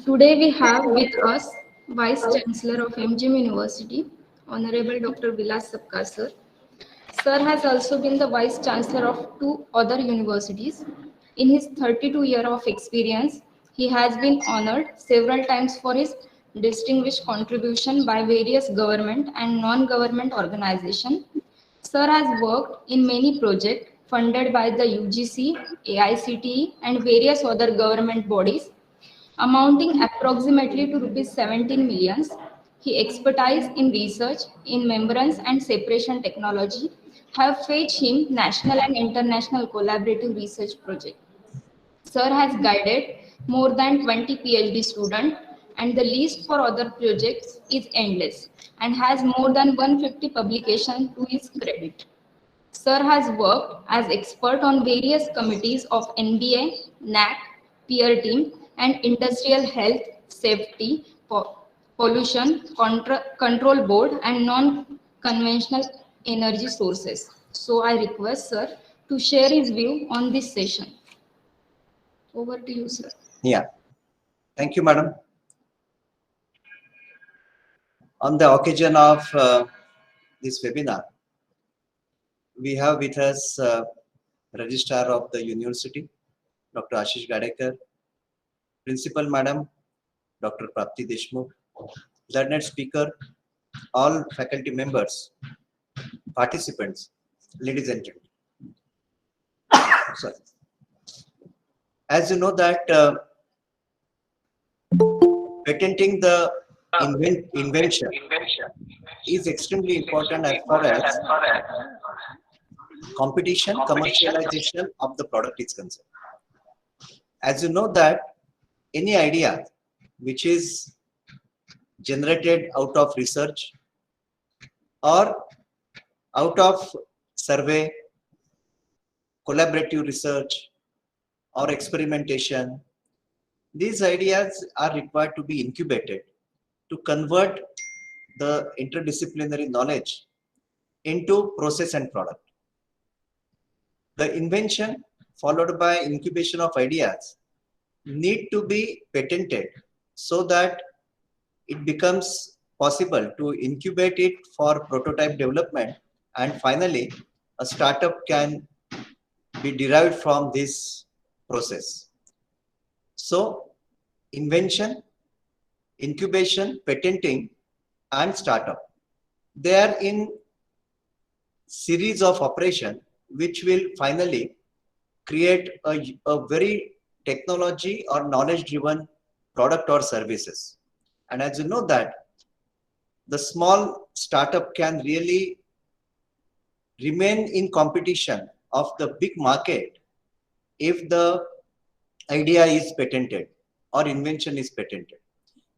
Today we have with us Vice Chancellor of MGM University, Honorable Dr. Vilas Sapkar sir. Sir has also been the Vice Chancellor of two other universities. In his 32 years of experience, he has been honored several times for his distinguished contribution by various government and non-government organizations. Sir has worked in many projects funded by the UGC, AICTE, and various other government bodies amounting approximately to rupees 17 millions. He expertise in research in membranes and separation technology have fetched him national and international collaborative research projects. Sir has guided more than 20 PhD students and the list for other projects is endless and has more than 150 publications to his credit. Sir has worked as expert on various committees of NBA, NAC, peer team, and industrial health, safety, pollution control board, and non-conventional energy sources. So I request Sir to share his view on this session. Over to you, sir. Yeah, thank you, madam. On the occasion of this webinar, we have with us Registrar of the University, Dr. Ashish Gadekar, Principal Madam, Dr. Prapti Deshmukh, learned speaker, all faculty members, participants, ladies and gentlemen. Sorry. As you know that patenting the invention is extremely important as far as competition, commercialization of the product is concerned. As you know that any idea which is generated out of research or out of survey, collaborative research or experimentation, these ideas are required to be incubated to convert the interdisciplinary knowledge into process and product. The invention followed by incubation of ideas need to be patented so that it becomes possible to incubate it for prototype development, and finally a startup can be derived from this process. So invention, incubation, patenting and startup, they are in series of operation which will finally create a very technology or knowledge driven product or services. And as you know that the small startup can really remain in competition of the big market if the idea is patented or invention is patented.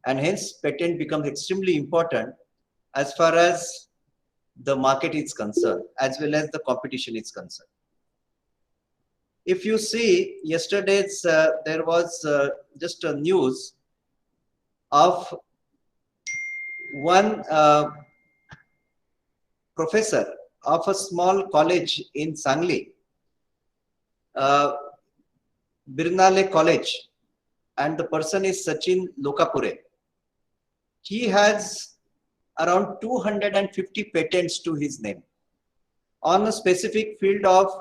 And hence patent becomes extremely important as far as the market is concerned, as well as the competition is concerned. If you see yesterday's, there was just a news of one professor of a small college in Sangli, Birnale College, and the person is Sachin Lokapure. He has around 250 patents to his name on a specific field of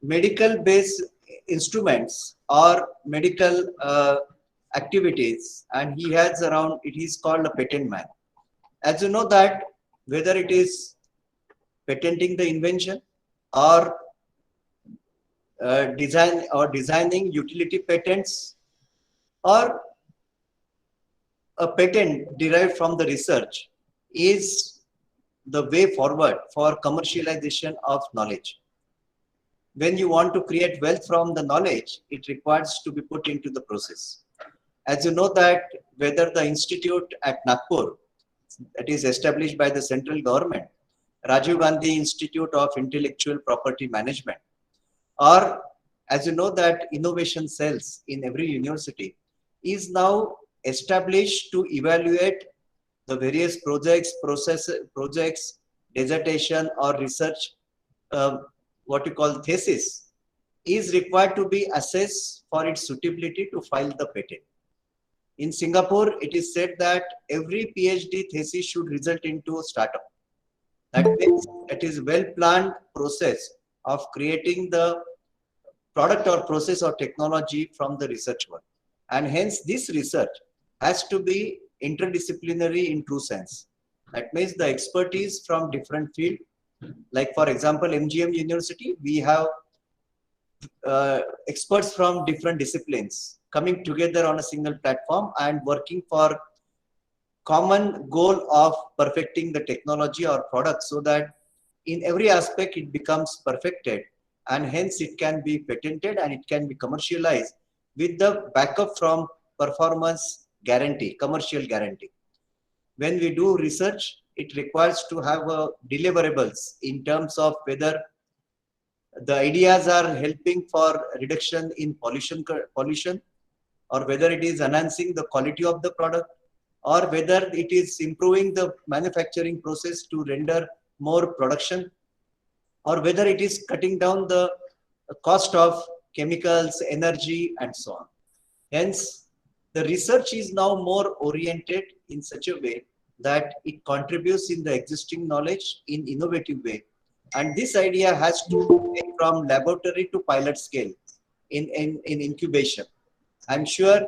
medical based instruments or medical activities, and he has around, it is called a patent man. As you know that whether it is patenting the invention or designing utility patents or a patent derived from the research is the way forward for commercialization of knowledge. When you want to create wealth from the knowledge, it requires to be put into the process. As you know that whether the institute at Nagpur that is established by the central government, Rajiv Gandhi Institute of Intellectual Property Management, or as you know that innovation cells in every university is now established to evaluate the various projects, projects, dissertation or research, what you call thesis, is required to be assessed for its suitability to file the patent. In Singapore, it is said that every PhD thesis should result into a startup. That means it is well-planned process of creating the product or process or technology from the research work. And hence this research has to be interdisciplinary in true sense. That means the expertise from different field, like for example, MGM University, we have experts from different disciplines coming together on a single platform and working for common goal of perfecting the technology or product so that in every aspect it becomes perfected and hence it can be patented and it can be commercialized with the backup from performance guarantee, commercial guarantee. When we do research, it requires to have deliverables in terms of whether the ideas are helping for reduction in pollution, or whether it is enhancing the quality of the product, or whether it is improving the manufacturing process to render more production, or whether it is cutting down the cost of chemicals, energy, and so on. Hence, the research is now more oriented in such a way that it contributes in the existing knowledge in innovative way. And this idea has to take from laboratory to pilot scale in incubation. I'm sure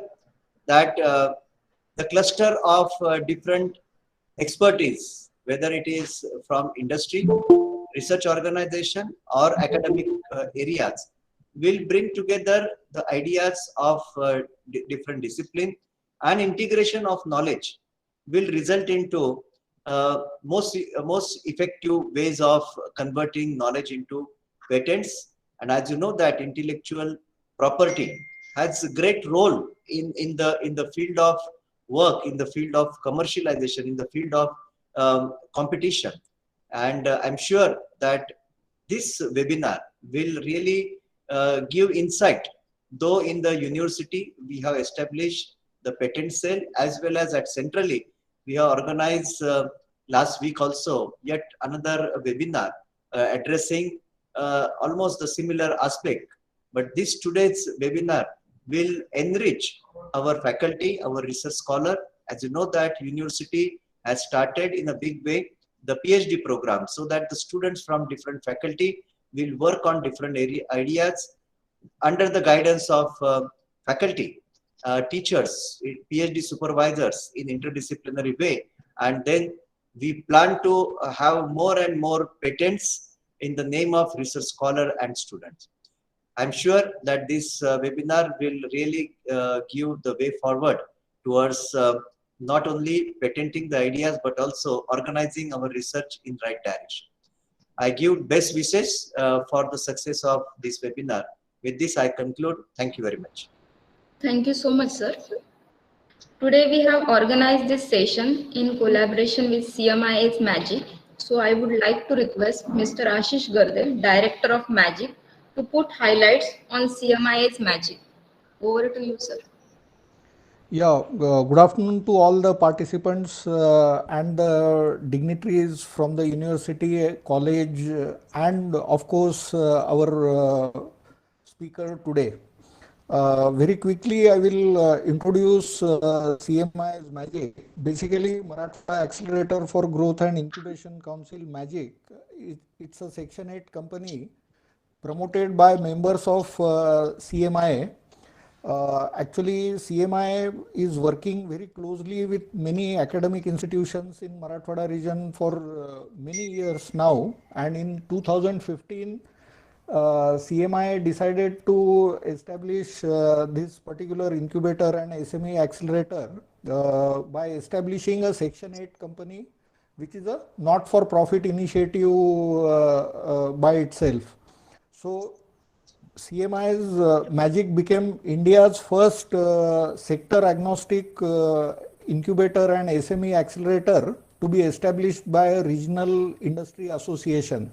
that the cluster of different expertise, whether it is from industry, research organization, or academic areas, will bring together the ideas of different discipline, and integration of knowledge will result into most effective ways of converting knowledge into patents. And as you know that intellectual property has a great role in the field of work, in the field of commercialization, in the field of competition. And I'm sure that this webinar will really give insight. Though in the university we have established the patent cell, as well as at centrally we have organized last week also yet another webinar addressing almost the similar aspect. But this today's webinar will enrich our faculty, our research scholar. As you know that university has started in a big way the PhD program, so that the students from different faculty will work on different ideas under the guidance of faculty, teachers, PhD supervisors in interdisciplinary way. And then we plan to have more and more patents in the name of research scholar and students. I'm sure that this webinar will really give the way forward towards not only patenting the ideas, but also organizing our research in right direction. I give best wishes for the success of this webinar. With this, I conclude. Thank you very much. Thank you so much, sir. Today we have organized this session in collaboration with CMIS Magic. So I would like to request Mr. Ashish Garde, Director of Magic, to put highlights on CMIS Magic. Over to you, sir. Yeah, good afternoon to all the participants and the dignitaries from the university, college, and of course our speaker today. Very quickly, I will introduce CMI as Magic. Basically, Marathwada Accelerator for Growth and Incubation Council Magic. It's a Section 8 company promoted by members of CMI. Actually, CMI is working very closely with many academic institutions in Marathwada region for many years now. And in 2015, CMI decided to establish this particular incubator and SME accelerator by establishing a Section 8 company, which is a not-for-profit initiative by itself. So CMI's Magic became India's first sector-agnostic incubator and SME accelerator to be established by a regional industry association.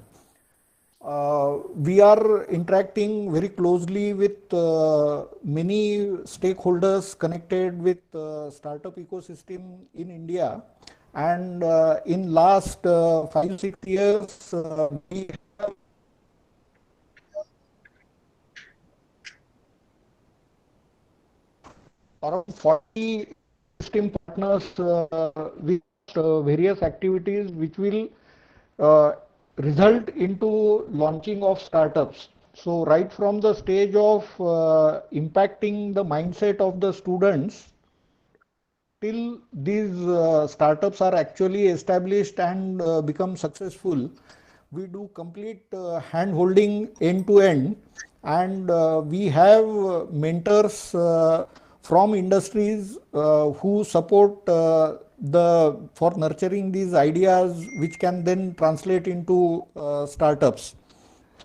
We are interacting very closely with many stakeholders connected with startup ecosystem in India, and in last 5-6 years we have around 40 ecosystem partners with various activities which will uh, result into launching of startups. So right from the stage of impacting the mindset of the students till these startups are actually established and become successful, we do complete hand holding end to end, and we have mentors from industries who support the for nurturing these ideas which can then translate into startups.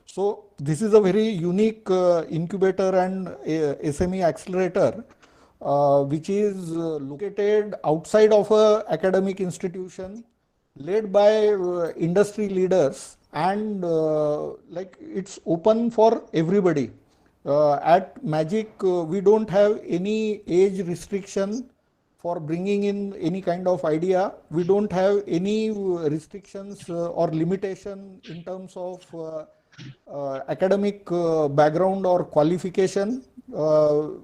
So this is a very unique incubator and SME accelerator, which is located outside of a academic institution, led by industry leaders, and like it's open for everybody. At Magic, we don't have any age restriction for bringing in any kind of idea. We don't have any restrictions or limitation in terms of academic background or qualification.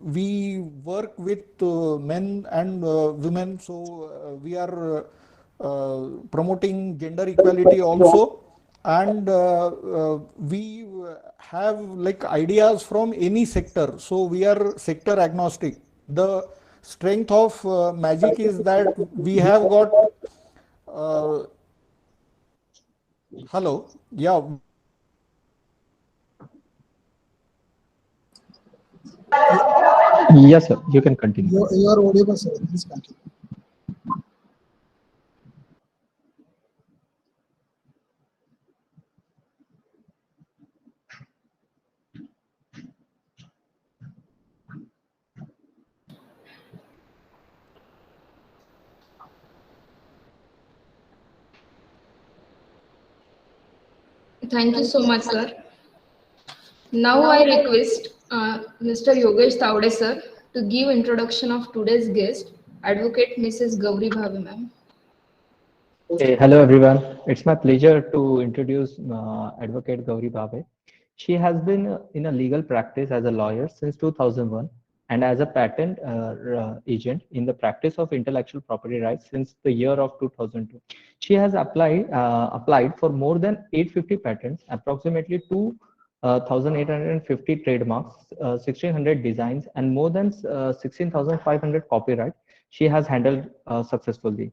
We work with men and women, so we are promoting gender equality also, and we have like ideas from any sector, so we are sector agnostic. The strength of Magic is that we have got hello, yeah. Yes, sir. You can continue. You are audible, sir. Please continue. Thank you so much, sir. Now I request Mr. Yogesh Tavde, sir, to give introduction of today's guest, Advocate Mrs. Gauri Bhave, ma'am. Hey, hello everyone. It's my pleasure to introduce Advocate Gauri Bhabe. She has been in a legal practice as a lawyer since 2001 and as a patent agent in the practice of intellectual property rights since the year of 2002. She has applied for more than 850 patents, approximately 2,850 trademarks, 1,600 designs, and more than 16,500 copyright she has handled successfully.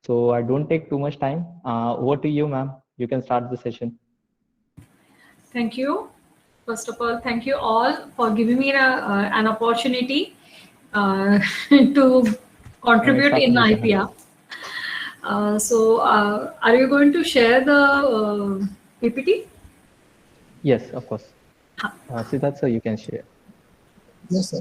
So I don't take too much time. Over to you, ma'am. You can start the session. Thank you. First of all, thank you all for giving me an opportunity to contribute in IPR. Are you going to share the PPT? Yes, of course. Siddharth, sir, you can share. Yes, sir.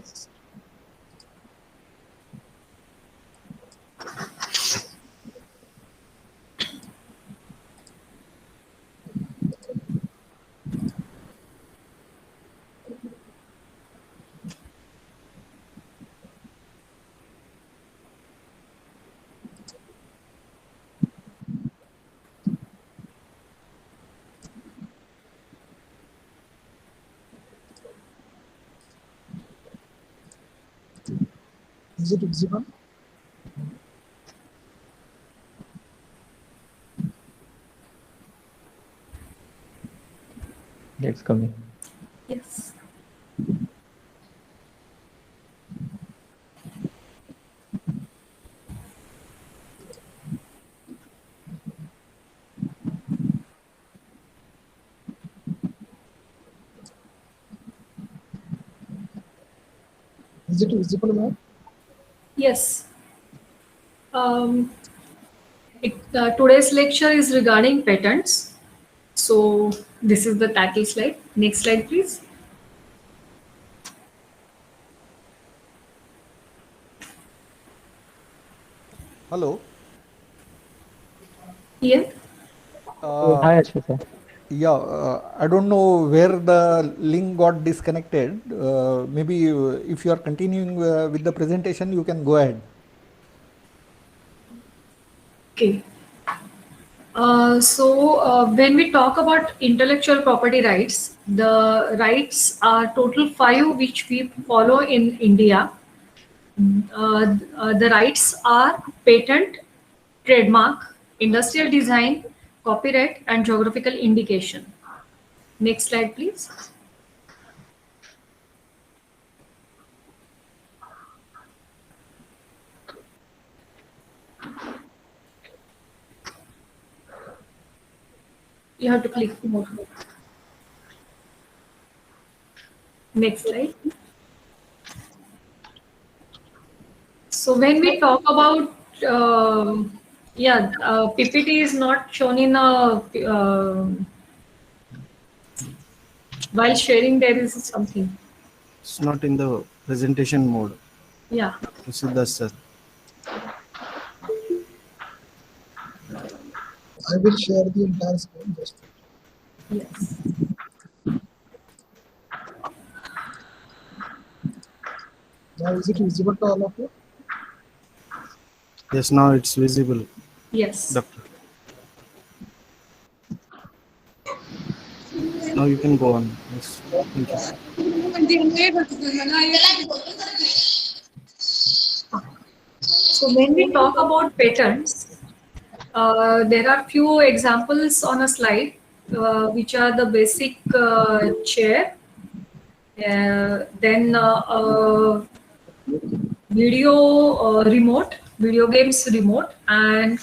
Is it visible? It's coming. Yes. Is it visible, ma'am? Yes. Today's lecture is regarding patents. So this is the title slide. Next slide, please. Hello. Yeah. Hi, Ashwita. Yeah, I don't know where the link got disconnected. Maybe if you are continuing with the presentation, you can go ahead. Okay. When we talk about intellectual property rights, the rights are total 5 which we follow in India. The rights are patent, trademark, industrial design, copyright, and geographical indication. Next slide, please. You have to click more. Next slide. So when we talk about, PPT is not shown in a, while sharing there is something. It's not in the presentation mode. Yeah. Siddharth sir. I will share the entire screen just. Yes. Now is it visible to all of you? Yes, now it's visible, Yes. doctor. Now you can go on. Yes. Thank you. So when we talk about patents, there are few examples on a slide, which are the basic chair, then video games remote, and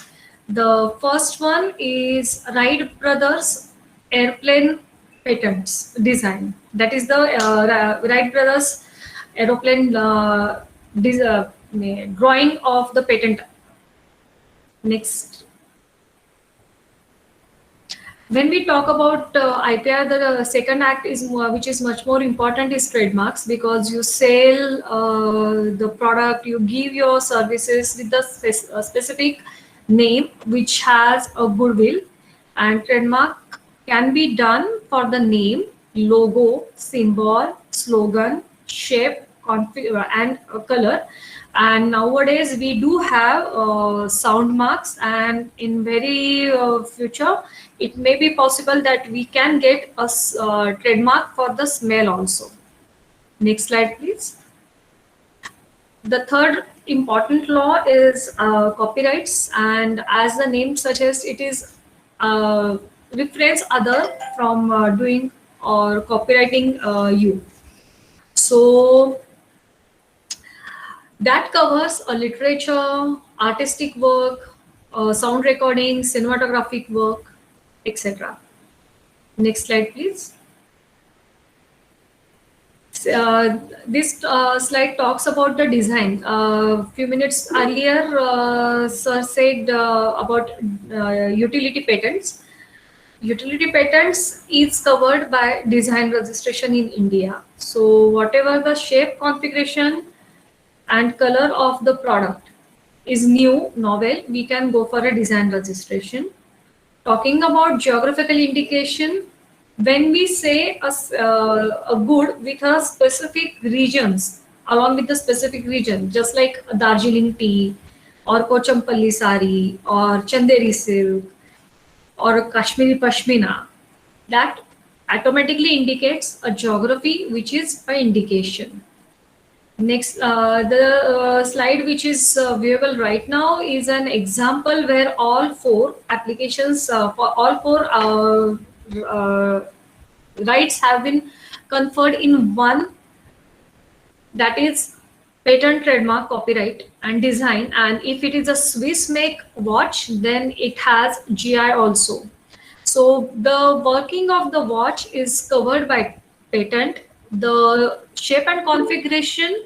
the first one is Wright Brothers airplane patents design. That is the Wright Brothers aeroplane drawing of the patent. Next. When we talk about IPR, the second act is which is much more important is trademarks, because you sell the product, you give your services with the specific name which has a goodwill, and trademark can be done for the name, logo, symbol, slogan, shape, and color. And nowadays we do have sound marks, and in very future it may be possible that we can get a trademark for the smell also. Next slide, please. The third important law is copyrights, and as the name suggests, it is refrains other from doing or copywriting you. So that covers a literature, artistic work, sound recording, cinematographic work, etc. Next slide, please. This slide talks about the design. Few minutes earlier, Sir said about utility patents. Utility patents is covered by design registration in India. So whatever the shape, configuration, and color of the product is new, novel, we can go for a design registration. Talking about geographical indication, when we say a good with a specific regions, along with the specific region, just like Darjeeling tea or Kochampalli sari or Chanderi silk or Kashmiri pashmina, that automatically indicates a geography, which is an indication. Next, the slide which is viewable right now is an example where all four applications for all four rights have been conferred in one, that is patent, trademark, copyright, and design. And if it is a Swiss make watch, then it has GI also. So the working of the watch is covered by patent. The shape and configuration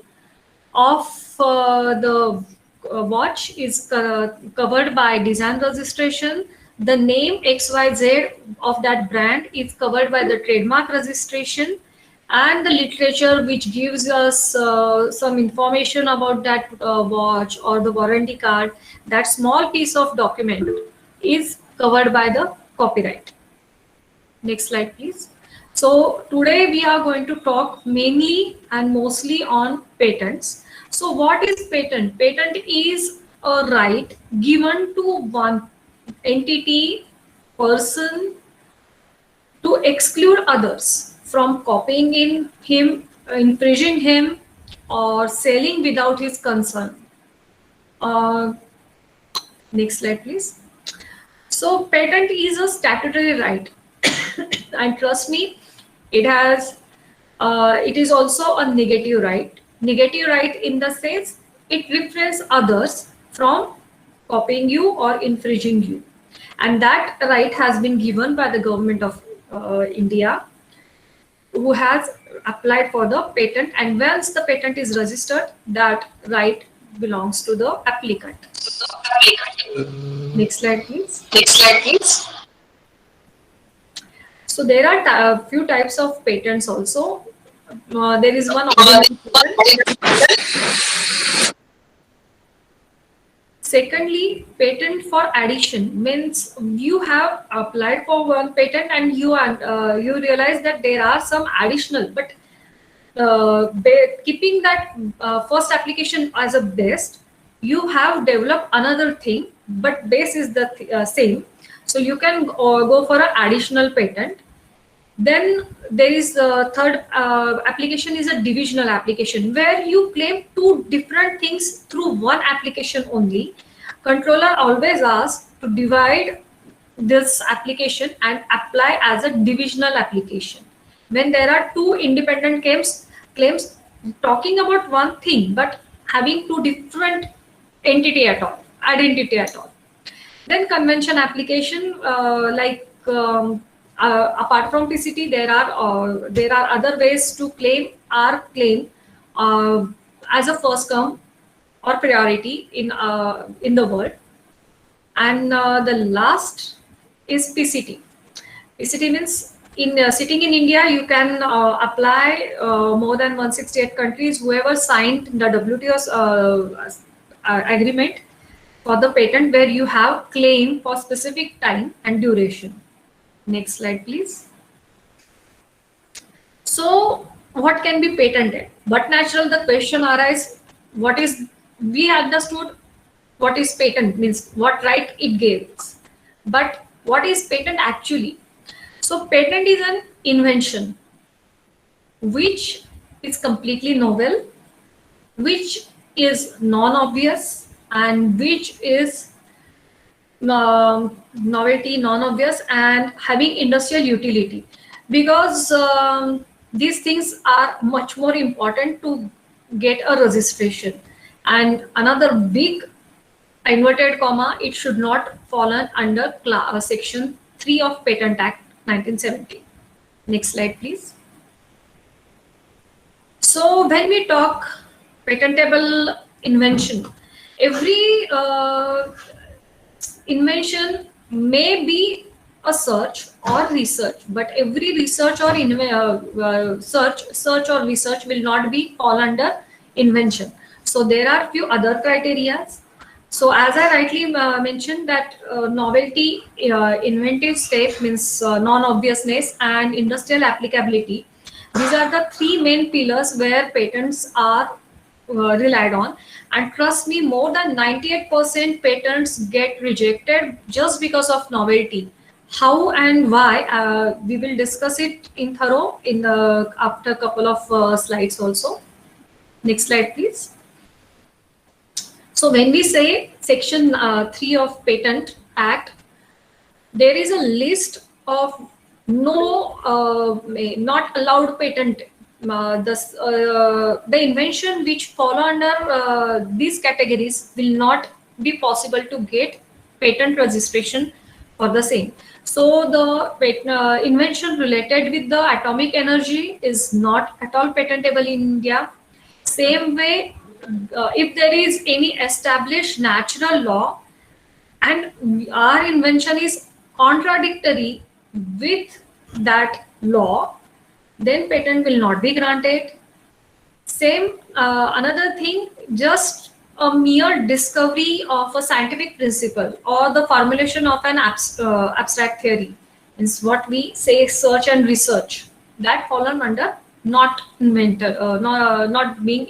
of the watch is covered by design registration. The name XYZ of that brand is covered by the trademark registration, and the literature which gives us some information about that watch or the warranty card, that small piece of document is covered by the copyright. Next slide, please. So today we are going to talk mainly and mostly on patents. So what is patent? Patent is a right given to one entity, person, to exclude others from copying in him, infringing him, or selling without his consent. Next slide, please. So patent is a statutory right, and trust me, it is also a negative right. Negative right in the sense it refrains others from copying you or infringing you, and that right has been given by the government of India, who has applied for the patent, and once the patent is registered, that right belongs to the applicant. Next slide, please. So there are a few types of patents also. There is one ordinary patent. Secondly, patent for addition means you have applied for one patent and you realize that there are some additional, but keeping that first application as a best, you have developed another thing, but base is the same. So you can go for an additional patent. Then there is the third application is a divisional application, where you claim two different things through one application only. Controller always asks to divide this application and apply as a divisional application. When there are two independent claims talking about one thing but having two different identity at all. Then convention application, apart from PCT, there are other ways to claim our claim as a first come or priority in the world. And the last is PCT. PCT means sitting in India, you can apply more than 168 countries. Whoever signed the WTO agreement for the patent, where you have claim for specific time and duration. Next slide, please. So what can be patented? But natural, the question arises, we understood what is patent means, what right it gives. But what is patent actually? So patent is an invention which is completely novel, which is non-obvious, and which is novelty, non-obvious, and having industrial utility, because these things are much more important to get a registration. And another big inverted comma, it should not fall under section 3 of Patent Act 1970. Next slide, please. So when we talk patentable invention, every invention may be a search or research, but every research or search or research will not be fall under invention. So there are few other criteria. So as I rightly mentioned, that novelty, inventive step means non-obviousness, and industrial applicability. These are the three main pillars where patents are relied on. And trust me, more than 98% patents get rejected just because of novelty. How and why, we will discuss it in thorough in the after couple of slides also. Next slide, please. So when we say section 3 of Patent Act, there is a list of not allowed patent. The invention which fall under these categories will not be possible to get patent registration for the same. So the invention related with the atomic energy is not at all patentable in India. Same way, if there is any established natural law and our invention is contradictory with that law, then patent will not be granted. Same, another thing, just a mere discovery of a scientific principle or the formulation of an abstract theory is what we say search and research, that fall under not inventor, not being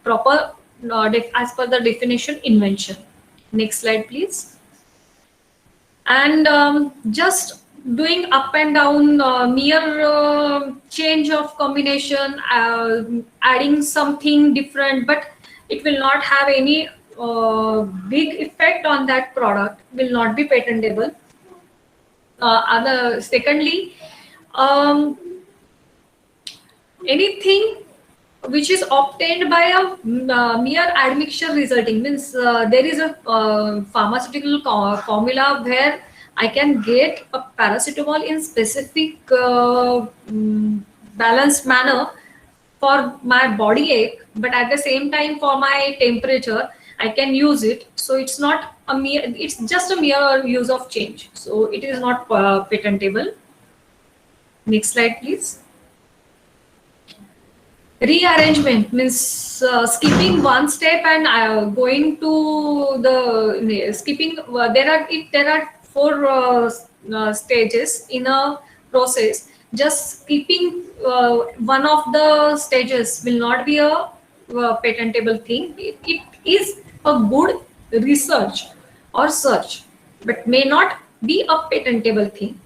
proper as per the definition invention. Next slide, please. And just doing up and down, mere change of combination, adding something different, but it will not have any big effect on that product, will not be patentable. Secondly, um, anything which is obtained by a mere admixture resulting, means there is a pharmaceutical formula where I can get a paracetamol in specific balanced manner for my body ache, but at the same time for my temperature I can use it. So it's not a mere, it's just a mere use of change, so it is not patentable. Next slide please. Rearrangement means skipping one step and going to the skipping. There are four stages in a process. Just skipping one of the stages will not be a patentable thing. It is a good research or search, but may not be a patentable thing.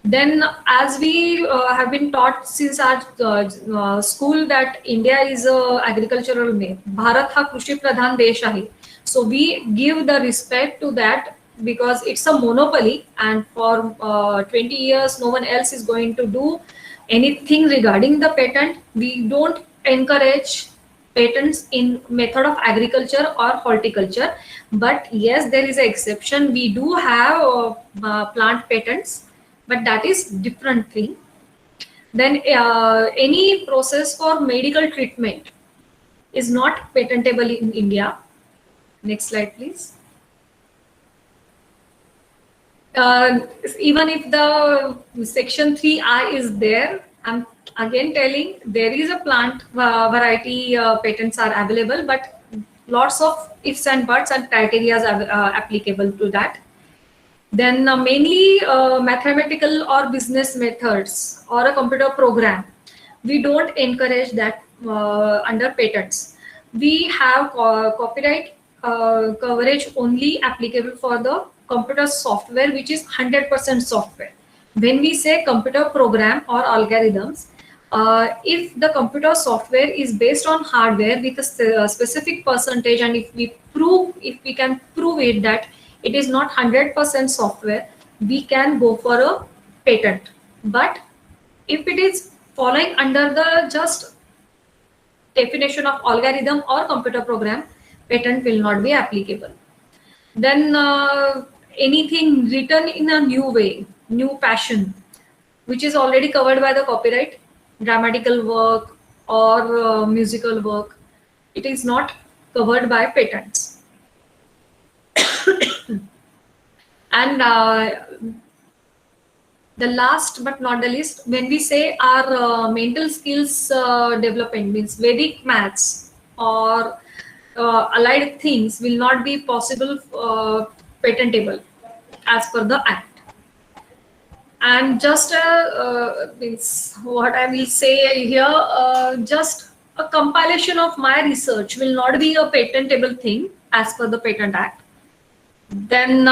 Then, as we have been taught since our school that India is a agricultural name, Bharat ha Krishi Pradhan Desh ahe. So we give the respect to that because it's a monopoly, and for 20 years no one else is going to do anything regarding the patent. We don't encourage patents in method of agriculture or horticulture, but yes, there is an exception. We do have plant patents, but that is different thing. Then any process for medical treatment is not patentable in India. Next slide please. Even if the section 3I is there, I'm again telling there is a plant variety patents are available, but lots of ifs and buts and criteria are applicable to that. Then mainly mathematical or business methods or a computer program, we don't encourage that under patents. We have copyright coverage only applicable for the computer software, which is 100% software. When we say computer program or algorithms, if the computer software is based on hardware with a specific percentage, and if we can prove it that it is not 100% software, we can go for a patent. But if it is following under the just definition of algorithm or computer program, patent will not be applicable. Then anything written in a new way, new fashion, which is already covered by the copyright, dramatical work or musical work, it is not covered by patents. And the last but not the least, when we say our mental skills development, means Vedic maths or allied things will not be possible patentable as per the act. And just means what I will say here, just a compilation of my research will not be a patentable thing as per the Patent Act. Then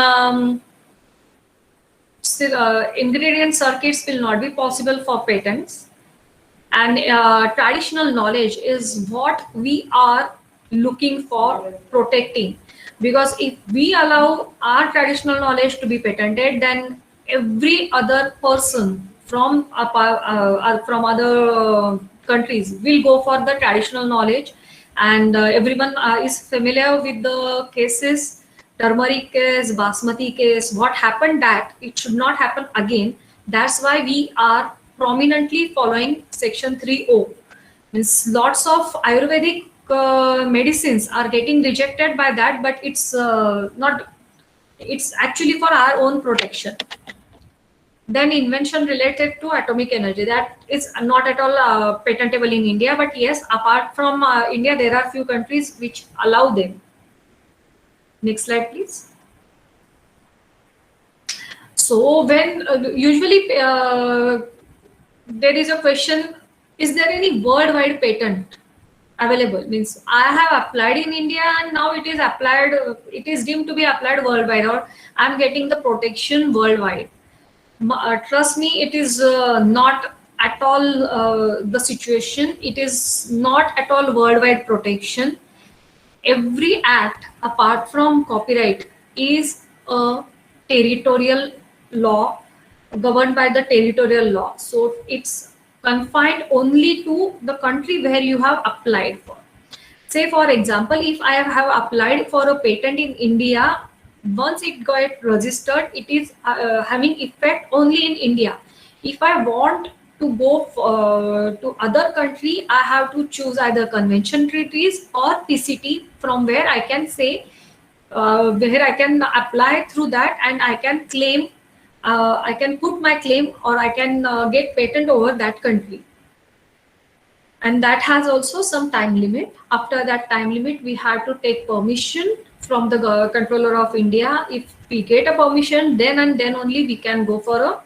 ingredient circuits will not be possible for patents, and traditional knowledge is what we are looking for protecting, because if we allow our traditional knowledge to be patented, then every other person from other countries will go for the traditional knowledge, and everyone is familiar with the cases, turmeric case, basmati case, what happened, that it should not happen again. That's why we are prominently following section 3O. Means lots of Ayurvedic medicines are getting rejected by that, but it's not, it's actually for our own protection. Then invention related to atomic energy, that is not at all patentable in India, but yes, apart from India, there are few countries which allow them. Next slide, please. So when usually there is a question, is there any worldwide patent available? Means I have applied in India and now it is applied, it is deemed to be applied worldwide, or I'm getting the protection worldwide. Trust me, it is not at all the situation. It is not at all worldwide protection. Every act apart from copyright is a territorial law, governed by the territorial law. So it's confined only to the country where you have applied for. Say for example, if I have applied for a patent in India, once it got registered, it is having effect only in India. If I want to go to other country, I have to choose either convention treaties or PCT, from where I can say where I can apply through that, and I can claim, I can put my claim, or I can get patent over that country. And that has also some time limit. After that time limit, we have to take permission from the controller of India. If we get a permission, then and then only we can go for a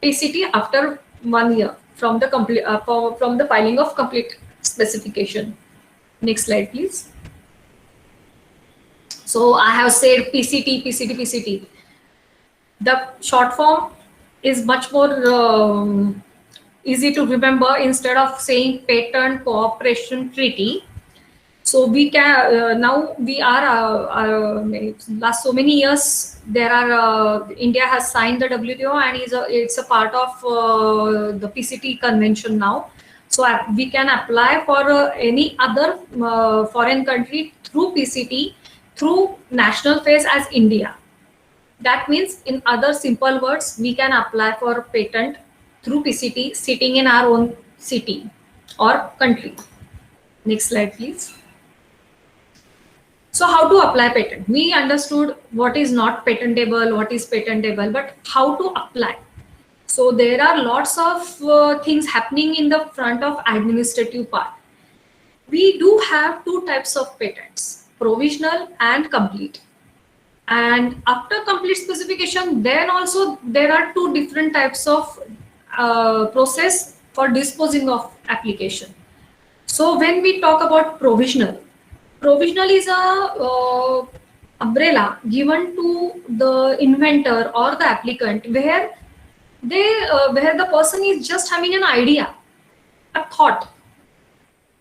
PCT after 1 year from the complete from the filing of complete specification. Next slide, please. So I have said PCT, PCT, PCT. The short form is much more easy to remember. Instead of saying patent cooperation treaty, so we can now we are last so many years there are India has signed the WTO and it's a part of the PCT convention now. So we can apply for any other foreign country through PCT through national phase as India. That means, in other simple words, we can apply for patent through PCT sitting in our own city or country. Next slide, please. So how to apply patent? We understood what is not patentable, what is patentable, but how to apply? So there are lots of things happening in the front of administrative part. We do have two types of patents, provisional and complete. And after complete specification, then also there are two different types of process for disposing of application. So when we talk about provisional is a umbrella given to the inventor or the applicant, where the person is just having an idea, a thought.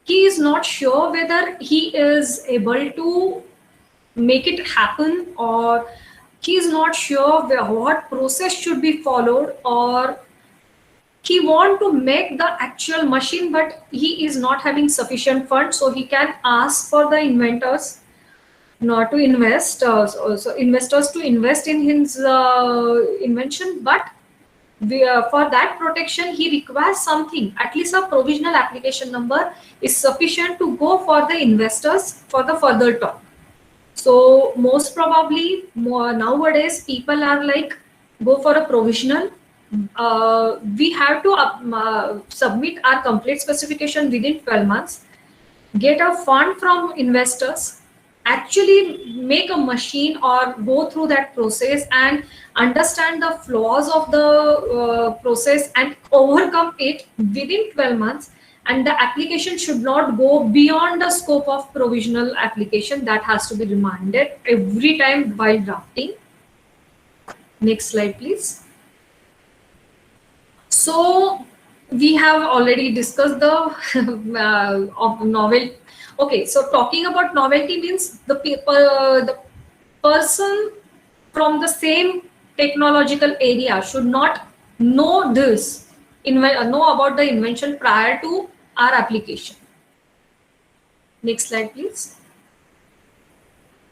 He is not sure whether he is able to make it happen, or he is not sure what process should be followed, or he want to make the actual machine, but he is not having sufficient funds, so he can ask for the inventors not to invest, so investors to invest in his invention. But for that protection, he requires something. At least a provisional application number is sufficient to go for the investors for the further talk. So most probably nowadays people are like, go for a provisional. We have to submit our complete specification within 12 months, get a fund from investors, actually make a machine or go through that process and understand the flaws of the process and overcome it within 12 months. And the application should not go beyond the scope of provisional application. That has to be reminded every time while drafting. Next slide, please. So we have already discussed the of novel. Okay, so talking about novelty means the person from the same technological area should not know this, know about the invention prior to our application. Next slide, please.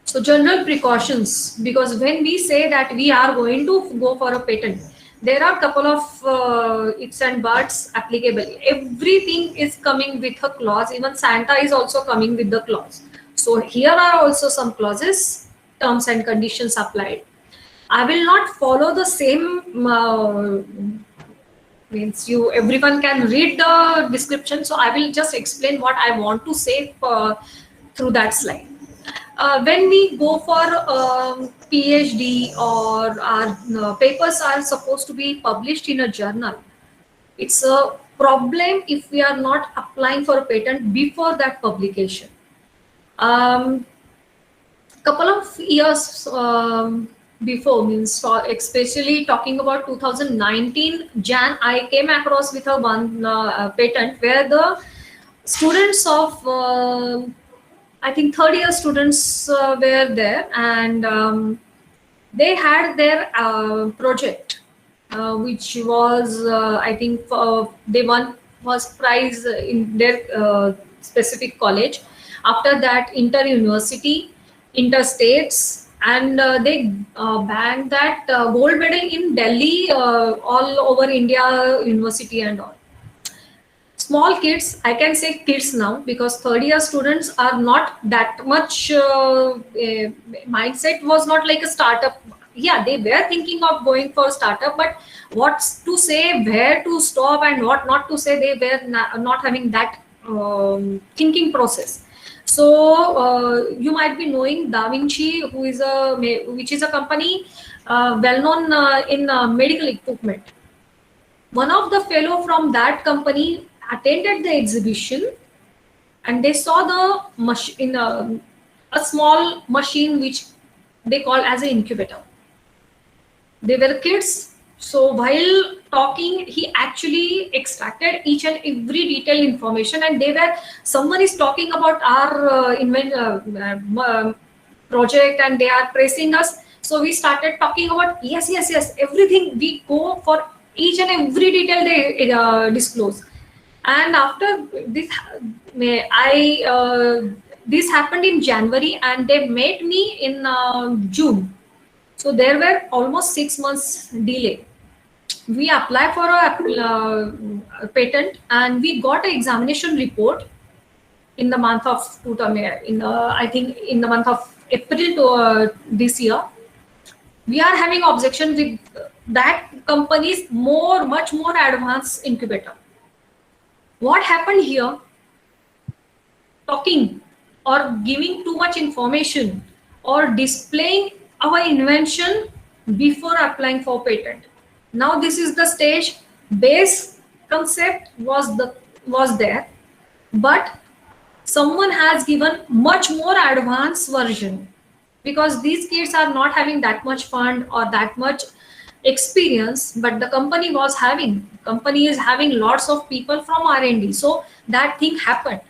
So general precautions, because when we say that we are going to go for a patent, there are a couple of ifs and buts applicable. Everything is coming with a clause. Even Santa is also coming with the clause. So here are also some clauses, terms and conditions applied. I will not follow the same means everyone can read the description. So I will just explain what I want to say through that slide. When we go for PhD or our papers are supposed to be published in a journal, it's a problem if we are not applying for a patent before that publication. Couple of years before, means especially talking about 2019 Jan, I came across with a one patent where the students of I think third year students were there, and they had their project, which was I think they won first prize in their specific college. After that, inter university, interstates, and they bagged that gold medal in Delhi, all over India, university and all. Small kids, I can say kids now, because third year students are not that much mindset was not like a startup. Yeah, they were thinking of going for startup, but what to say, where to stop, and what not to say, they were not having that thinking process. So you might be knowing Da Vinci, which is a company well known in medical equipment. One of the fellow from that company attended the exhibition, and they saw the machine, a small machine which they call as an incubator. They were kids, so while talking, he actually extracted each and every detailed information, and someone is talking about our project, and they are praising us. So we started talking about yes, everything. We go for each and every detail they disclose. And after this, this happened in January, and they met me in June. So there were almost 6 months delay. We applied for a patent, and we got an examination report in the month of I think in the month of April to, this year. We are having objection with that company's much more advanced incubator. What happened here? Talking or giving too much information or displaying our invention before applying for patent. Now this is the stage. Base concept was there, but someone has given much more advanced version, because these kids are not having that much fund or that much experience, but the company is having lots of people from R&D. So that thing happened.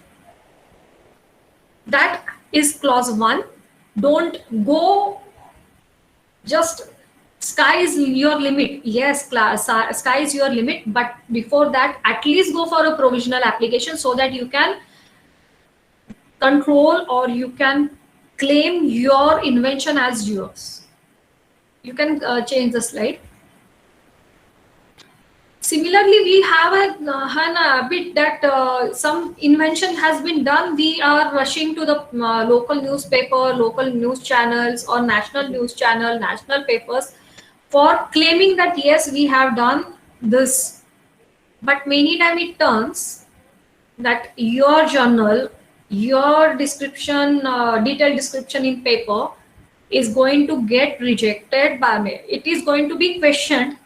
That is clause 1. Don't go just sky is your limit. Yes, sky is your limit, but before that, at least go for a provisional application so that you can control or you can claim your invention as yours. You can change the slide. Similarly, we have a bit that some invention has been done. We are rushing to the local newspaper, local news channels, or national news channel, national papers, for claiming that yes, we have done this. But many times it turns that your journal, your description, detailed description in paper is going to get rejected by me. It is going to be questioned.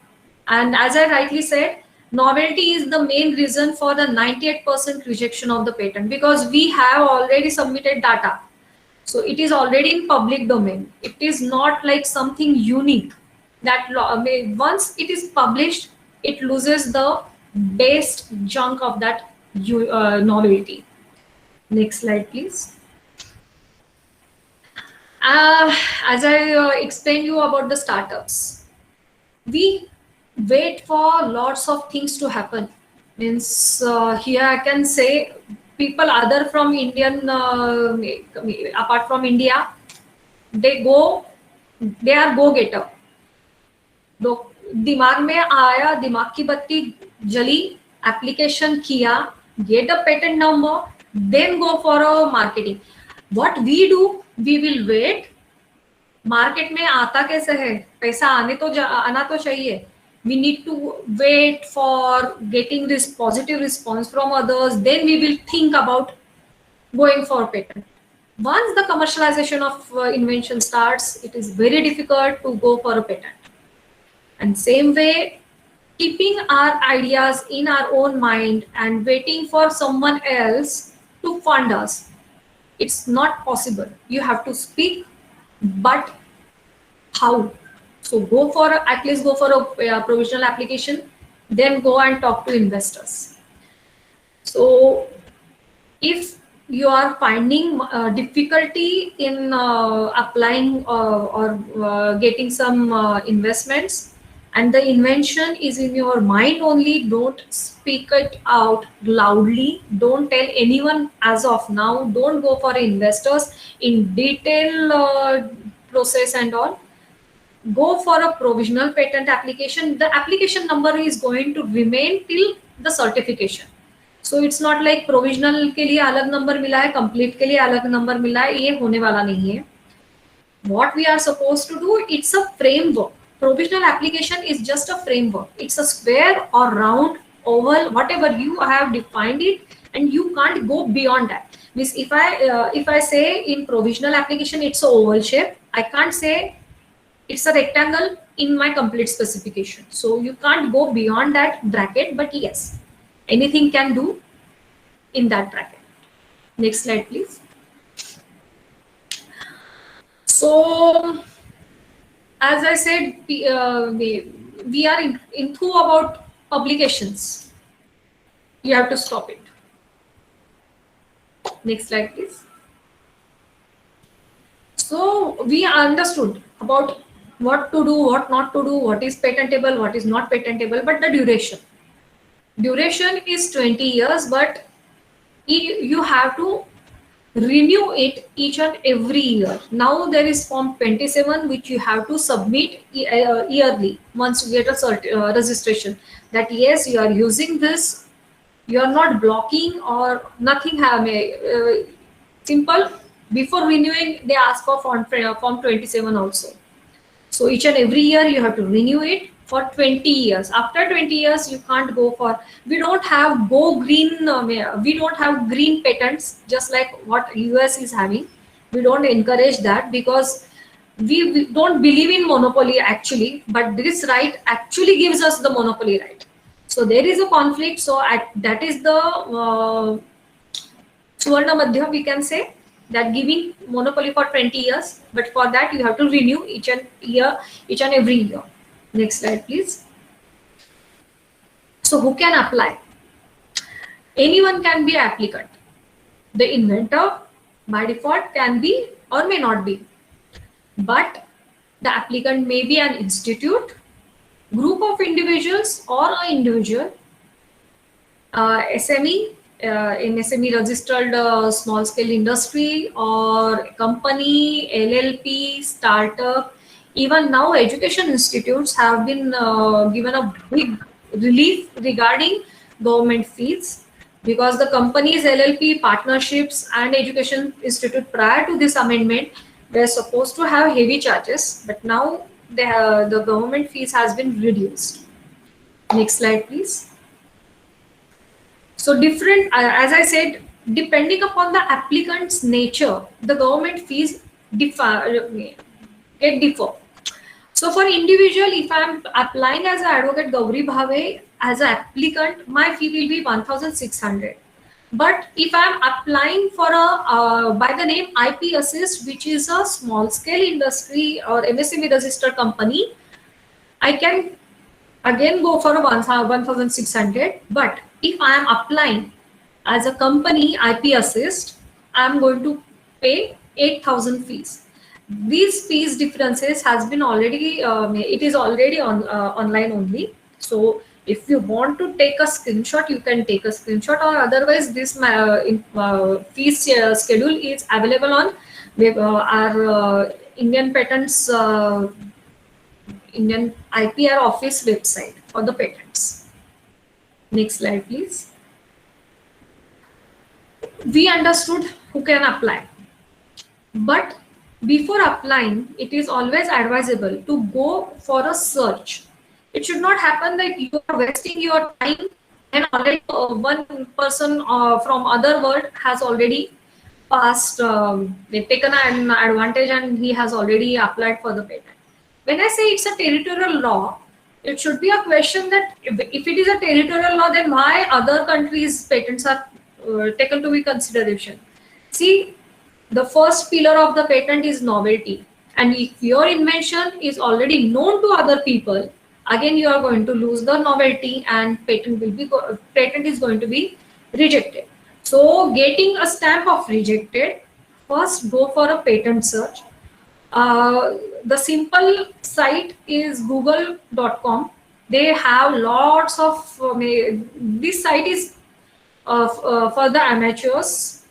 And as I rightly said, novelty is the main reason for the 98% rejection of the patent, because we have already submitted data. So it is already in public domain. It is not like something unique that once it is published, it loses the base chunk of that novelty. Next slide, please. As I explained you about the startups, we wait for lots of things to happen. Means here I can say people other from Indian, apart from India, they are go-getter. दिमाग में आया, दिमाग की बत्ती जली, application किया, get a patent number, then go for a marketing. What we do, we will wait. Market में आता कैसे है? पैसा आना तो चाहिए. We need to wait for getting this positive response from others. Then we will think about going for patent. Once the commercialization of invention starts, it is very difficult to go for a patent. And same way, keeping our ideas in our own mind and waiting for someone else to fund us, it's not possible. You have to speak, but how? So go for at least go for a provisional application, then go and talk to investors. So if you are finding difficulty in applying or getting some investments, and the invention is in your mind only, don't speak it out loudly. Don't tell anyone as of now. Don't go for investors in detail process and all. Go for a provisional patent application. The application number is going to remain till the certification. So it's not like provisional के लिए अलग number मिला है, complete के लिए अलग number मिला है, ये होने वाला नहीं है. What we are supposed to do, it's a framework. Provisional application is just a framework. It's a square or round, oval, whatever you have defined it, and you can't go beyond that. Means if I say in provisional application it's a oval shape, I can't say it's a rectangle in my complete specification. So you can't go beyond that bracket, but yes, anything can do in that bracket. Next slide, please. So, as I said, we are into about publications. You have to stop it. Next slide, please. So, we understood about what to do, what not to do, what is patentable, what is not patentable, but the duration. Duration is 20 years, but you have to renew it each and every year. Now there is Form 27 which you have to submit yearly once you get a registration that yes, you are using this, you are not blocking or nothing. Simple. Before renewing, they ask for Form 27 also. So each and every year you have to renew it for 20 years. After 20 years, you can't go for, we don't have we don't have green patents, just like what US is having. We don't encourage that because we don't believe in monopoly actually, but this right actually gives us the monopoly right. So there is a conflict. So that is the Suvarna Madhya, we can say, that giving monopoly for 20 years, but for that you have to renew each and every year. Next slide, please. So who can apply? Anyone can be applicant. The inventor by default can be or may not be, but the applicant may be an institute, group of individuals or an individual, SME, in SME registered small scale industry or company, LLP, startup. Even now education institutes have been given a big relief regarding government fees, because the companies, LLP, partnerships and education institute prior to this amendment were supposed to have heavy charges, but now the government fees has been reduced. Next slide, please. So different, as I said, depending upon the applicant's nature, the government fees differ. So for individual, if I am applying as an advocate Gauri Bhave as an applicant, my fee will be 1,600. But if I am applying for a by the name IP Assist, which is a small scale industry or MSME registered company, I can again go for a 1,600. But if I am applying as a company IP Assist, I am going to pay 8,000 fees. These fees differences has been already, it is already on online only. So if you want to take a screenshot, you can take a screenshot, or otherwise this fees schedule is available on our Indian Patents, Indian IPR office website for the patents. Next slide, please. We understood who can apply, but before applying, it is always advisable to go for a search. It should not happen that you are wasting your time and already one person from other world has already passed, they've taken an advantage and he has already applied for the patent. When I say it's a territorial law, it should be a question that if it is a territorial law, then why other countries' patents are taken to be consideration? See, the first pillar of the patent is novelty. And if your invention is already known to other people, again you are going to lose the novelty and patent is going to be rejected. So getting a stamp of rejected, first go for a patent search. The simple site is google.com. They have lots of this site is for the amateurs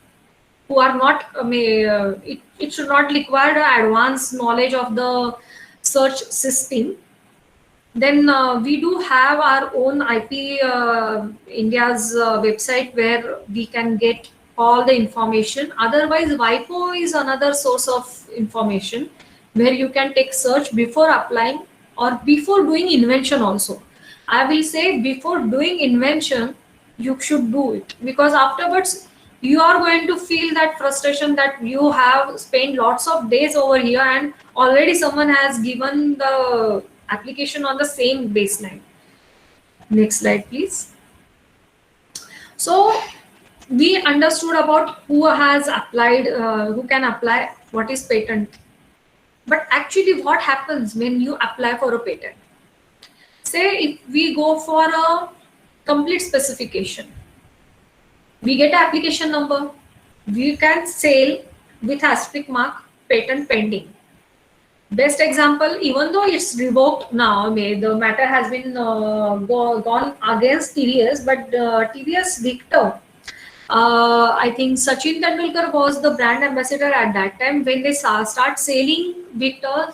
who are not it should not require the advanced knowledge of the search system. Then we do have our own IP India's website where we can get all the information. Otherwise, WIPO is another source of information where you can take search before applying or before doing invention also. I will say before doing invention, you should do it, because afterwards you are going to feel that frustration that you have spent lots of days over here and already someone has given the application on the same baseline. Next slide, please. So we understood about who has applied, who can apply, what is patent. But actually what happens when you apply for a patent? Say if we go for a complete specification, we get an application number, we can sell with asterisk mark patent pending. Best example, even though it's revoked now, the matter has been gone against TVS, but TVS Victor, I think Sachin Tendulkar was the brand ambassador at that time when they start selling Victor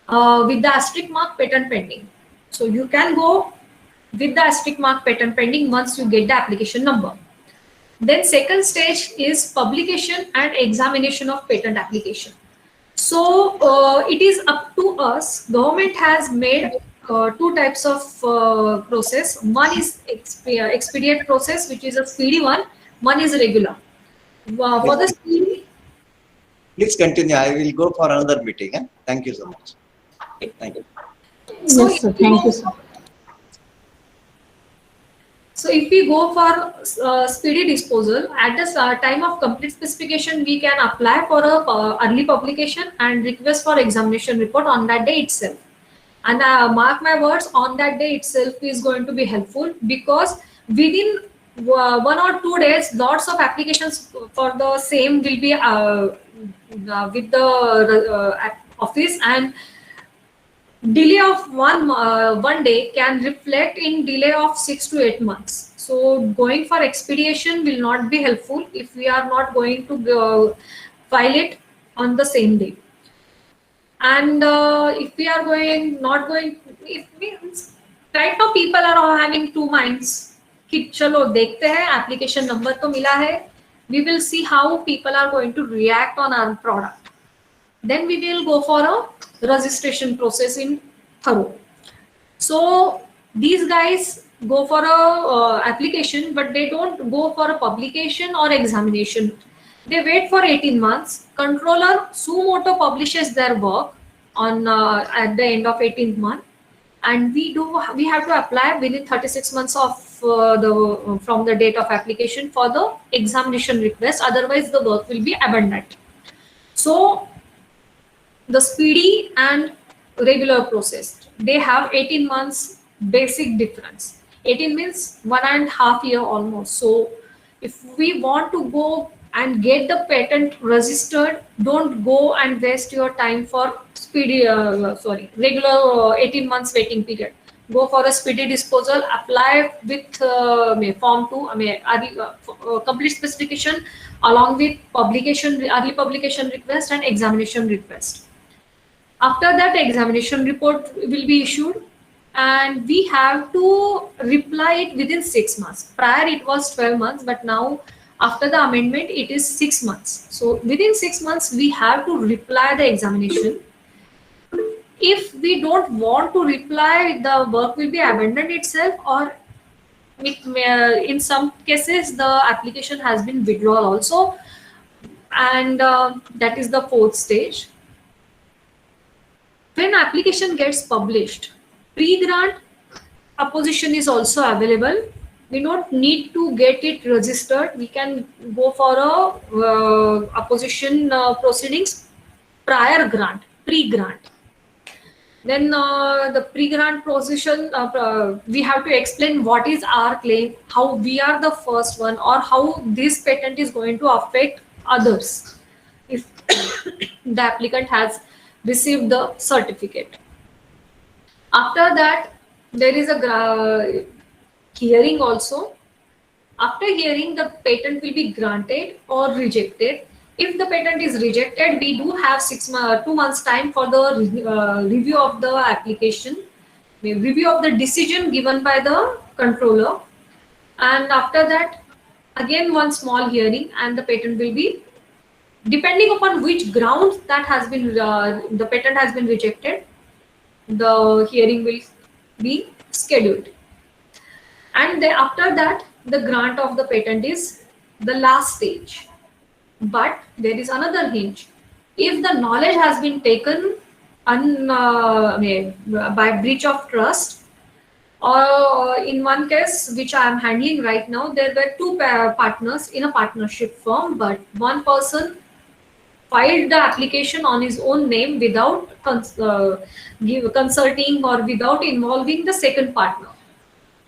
with the asterisk mark patent pending. So you can go with the asterisk mark patent pending once you get the application number. Then second stage is publication and examination of patent application. So it is up to us. Government has made two types of process. One is expedient process, which is a speedy one. One is regular. For the speedy, Please continue. I will go for another meeting. Thank you so much. Thank you. so Yes, sir. Thank you, sir. So if we go for speedy disposal, at the time of complete specification, we can apply for a early publication and request for examination report on that day itself. And mark my words, on that day itself is going to be helpful, because within 1 or 2 days, lots of applications for the same will be with the office, and delay of one day can reflect in delay of 6 to 8 months. So going for expedition will not be helpful if we are not going to file it on the same day. And if we are not going, if means right now people are all having two minds. कि चलो देखते हैं, application number तो मिला है. We will see how people are going to react on our product. Then we will go for a registration process in thorough. So these guys go for a application, but they don't go for a publication or examination. They wait for 18 months. Controller suo publishes their work on at the end of 18th month, and we have to apply within 36 months of from the date of application for the examination request. Otherwise, the work will be abandoned. So the speedy and regular process, they have 18 months basic difference. 18 means 1.5 years almost. So if we want to go and get the patent registered, don't go and waste your time for speedy regular 18 months waiting period. Go for a speedy disposal, apply with form 2 complete specification along with publication, early publication request and examination request. After that, examination report will be issued, and we have to reply it within 6 months. Prior it was 12 months, but now after the amendment it is 6 months. So within 6 months we have to reply the examination. If we don't want to reply, the work will be abandoned itself, or in some cases the application has been withdrawn also, and that is the 4th stage. When application gets published, pre-grant opposition is also available. We don't need to get it registered. We can go for a opposition proceedings prior grant. pre-grant. Then the pre-grant position, we have to explain what is our claim, how we are the first one, or how this patent is going to affect others if the applicant has received the certificate. After that, there is a hearing also. After hearing, the patent will be granted or rejected. If the patent is rejected, we do have 2 months time for the review of the application, review of the decision given by the controller. And after that, again one small hearing, and the patent will be, depending upon which grounds that has been the patent has been rejected, the hearing will be scheduled. And then after that, the grant of the patent is the last stage. But there is another hinge. If the knowledge has been taken by breach of trust, or in one case which I am handling right now, there were two partners in a partnership firm, but one person filed the application on his own name without consulting or without involving the second partner.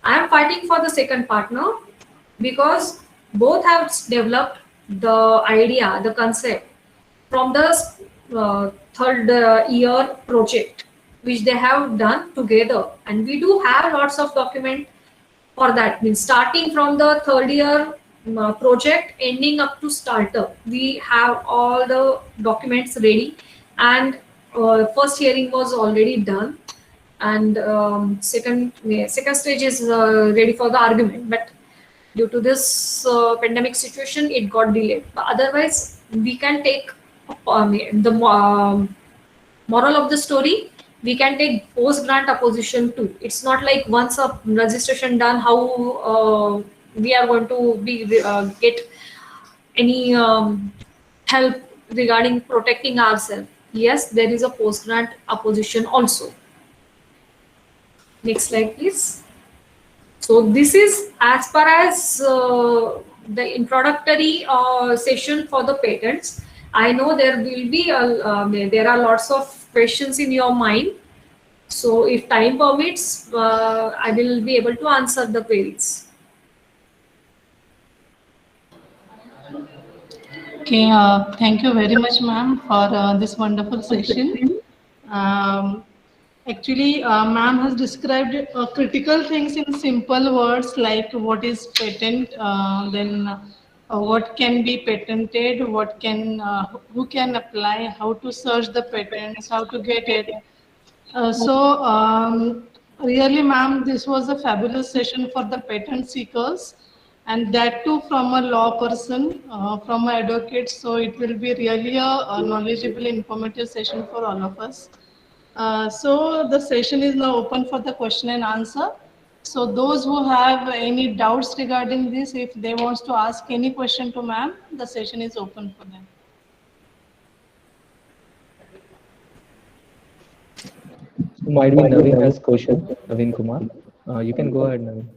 I am fighting for the second partner because both have developed the idea, the concept from the third year project, which they have done together. And we do have lots of document for that. Means starting from the third year project, ending up to startup, we have all the documents ready, and first hearing was already done, and second stage is ready for the argument. But due to this pandemic situation, it got delayed. But otherwise, we can take the moral of the story. We can take post grant opposition too. It's not like once a registration done, how we are going to be get any help regarding protecting ourselves. Yes, there is a post grant opposition also. Next slide, please. So this is as far as the introductory session for the patents. I know there will be there are lots of questions in your mind. So if time permits, I will be able to answer the queries. Okay, thank you very much, ma'am, for this wonderful session. Actually, ma'am has described critical things in simple words, like what is patent, then what can be patented, what can, who can apply, how to search the patents, how to get it. Really, ma'am, this was a fabulous session for the patent seekers, and that too from a law person, from an advocate. So it will be really a knowledgeable, informative session for all of us. So the session is now open for the question and answer. So those who have any doubts regarding this, if they want to ask any question to ma'am, the session is open for them. Might be Naveen has question. Naveen Kumar, you can go ahead, Naveen.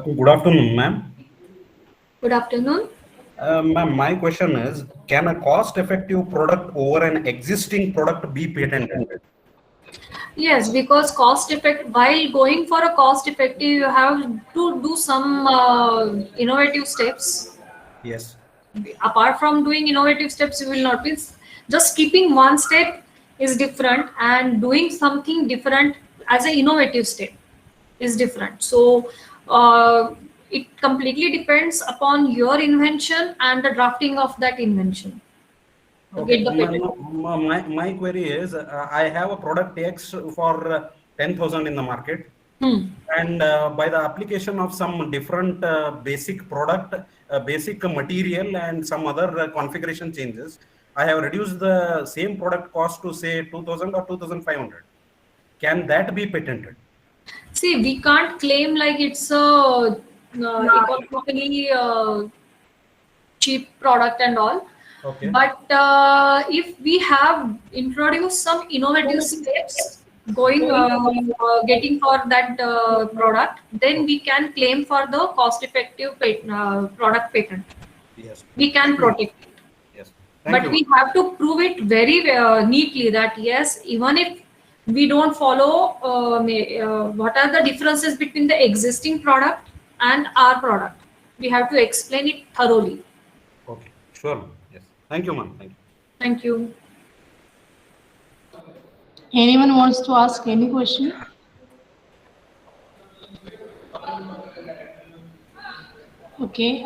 Good afternoon, ma'am. Good afternoon. Ma'am, my question is, can a cost-effective product over an existing product be patented? Yes, because while going for a cost effective, you have to do some innovative steps. Yes. Apart from doing innovative steps, you will not be just skipping one step is different, and doing something different as an innovative step is different. So it completely depends upon your invention and the drafting of that invention. Okay. My query is, I have a product X for 10,000 in the market, and by the application of some different basic product, basic material, and some other configuration changes, I have reduced the same product cost to say 2,000 or 2,500. Can that be patented? See, we can't claim like it's a economically cheap product and all. Okay. But if we have introduced some innovative steps getting for that product, then we can claim for the cost-effective product patent. Yes. We can protect it. Yes. But you. we have to prove it very neatly that yes, even if we don't follow what are the differences between the existing product and our product, we have to explain it thoroughly. Okay, sure, ma'am. Yes. Thank you, ma'am. Thank you. Thank you. Anyone wants to ask any question? Okay.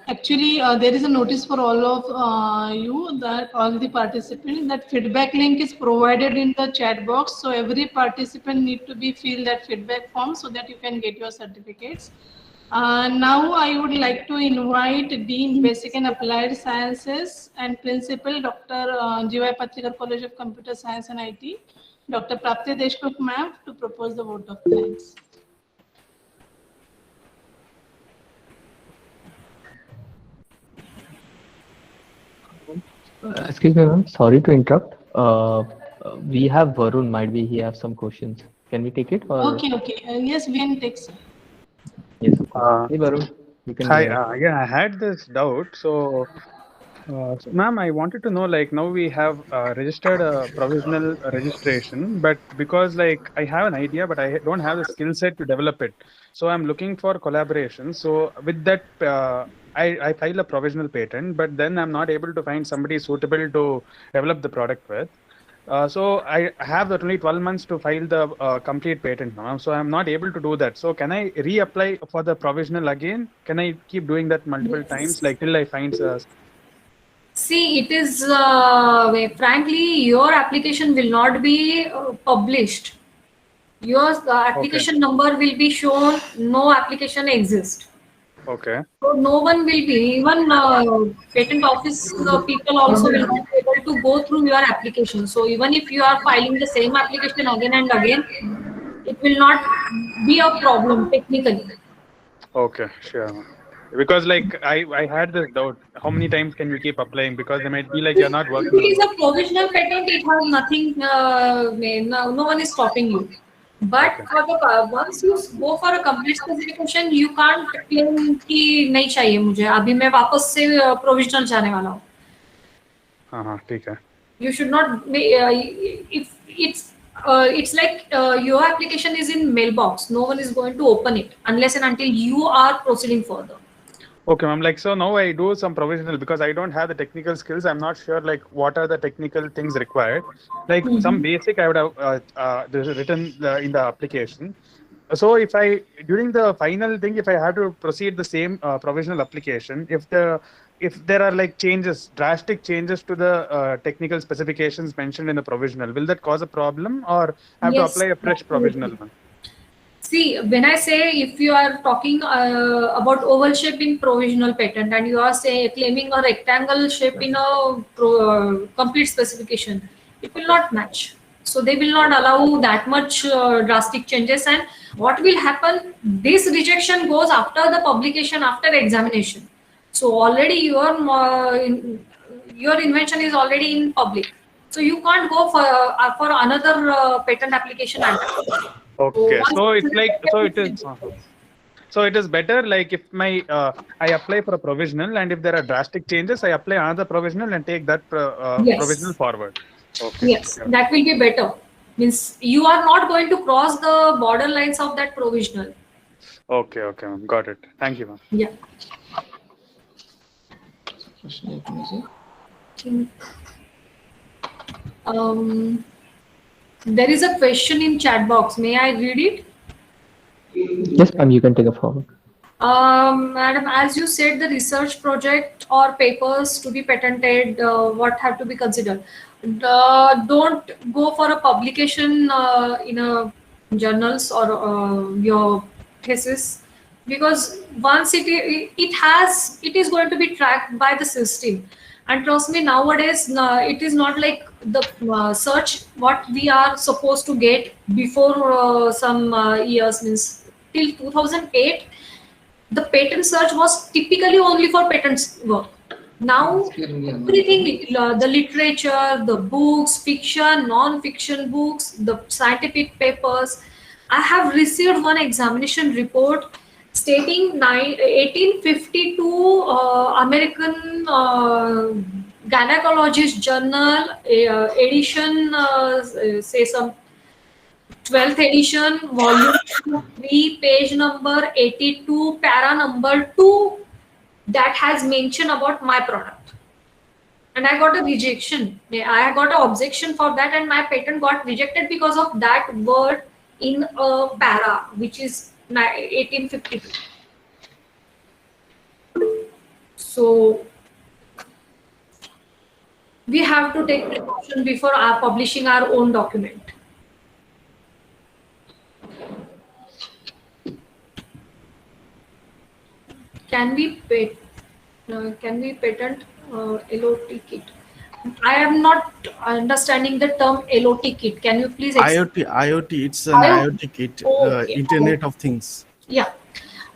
Actually, there is a notice for all of you, that all the participants, that feedback link is provided in the chat box. So every participant need to be fill that feedback form so that you can get your certificates. Now I would like to invite Dean Basic and Applied Sciences and Principal Dr. G.Y. Patrikar College of Computer Science and IT, Dr. Prapti Deshmukh ma'am, to propose the vote of thanks. Excuse me, ma'am. Sorry to interrupt. We have Varun. Might be he have some questions. Can we take it? Or? Okay. Yes, we can take. Yes, of course. Hey, Varun. You can. Hi. Yeah, I had this doubt. So, ma'am, I wanted to know, like, now we have registered a provisional registration, but because, like, I have an idea, but I don't have the skill set to develop it. So I'm looking for collaboration. So with that, I file a provisional patent, but then I'm not able to find somebody suitable to develop the product with. So I have only 12 months to file the complete patent now. So I'm not able to do that. So can I reapply for the provisional again? Can I keep doing that multiple times, like till I find? See, it is frankly, your application will not be published. Your application number will be shown. No application exists. Okay. So no one will be, even patent office people also will not be able to go through your application. So even if you are filing the same application again and again, it will not be a problem technically. Okay, sure. Because like I had this doubt, how many times can you keep applying? Because they might be like you're not working. If it is a provisional patent, it has nothing, no one is stopping you. But for the once you go for a complete specification, you can't claim कि नहीं चाहिए मुझे, अभी मैं वापस से provisional जाने वाला हूँ. हाँ, ठीक है. You should not, if it's like your application is in mailbox, no one is going to open it unless and until you are proceeding further. Okay, ma'am. Like, so now I do some provisional because I don't have the technical skills. I'm not sure like what are the technical things required. Like some basic I would have written in the application. So if I, during the final thing, if I have to proceed the same provisional application, if there are like changes, drastic changes to the technical specifications mentioned in the provisional, will that cause a problem or I have to apply a fresh provisional one? See, when I say if you are talking about oval shape in provisional patent and you are claiming a rectangle shape in a complete specification, it will not match. So they will not allow that much drastic changes. And what will happen? This rejection goes after the publication, after examination. So already your invention is already in public. So you can't go for another patent application. Okay, so it's like, so it is better like if my I apply for a provisional and if there are drastic changes, I apply another provisional and take that provisional forward. Okay. Yes, that will be better. Means you are not going to cross the border lines of that provisional. Okay, ma'am. Got it. Thank you, ma'am. Yeah. There is a question in chat box. May I read it? Yes, ma'am. You can take it forward. Madam, as you said, the research project or papers to be patented, what have to be considered? Don't go for a publication in a journals or your thesis, because once it is going to be tracked by the system. And trust me, nowadays it is not like the search what we are supposed to get before some years. Means till 2008, the patent search was typically only for patents work. Now everything, the literature, the books, fiction, non-fiction books, the scientific papers. I have received one examination report stating 1852 American Gynecologist Journal edition, say some 12th edition, volume 3, page number 82, para number 2, that has mention about my product. And I got a rejection. I got an objection for that, and my patent got rejected because of that word in a para, which is 1852. So we have to take precaution before publishing our own document. Can we patent LOT kit? I am not understanding the term LOT kit. Can you please explain? IoT, it's an IoT kit, Okay. Internet of Things. Yeah.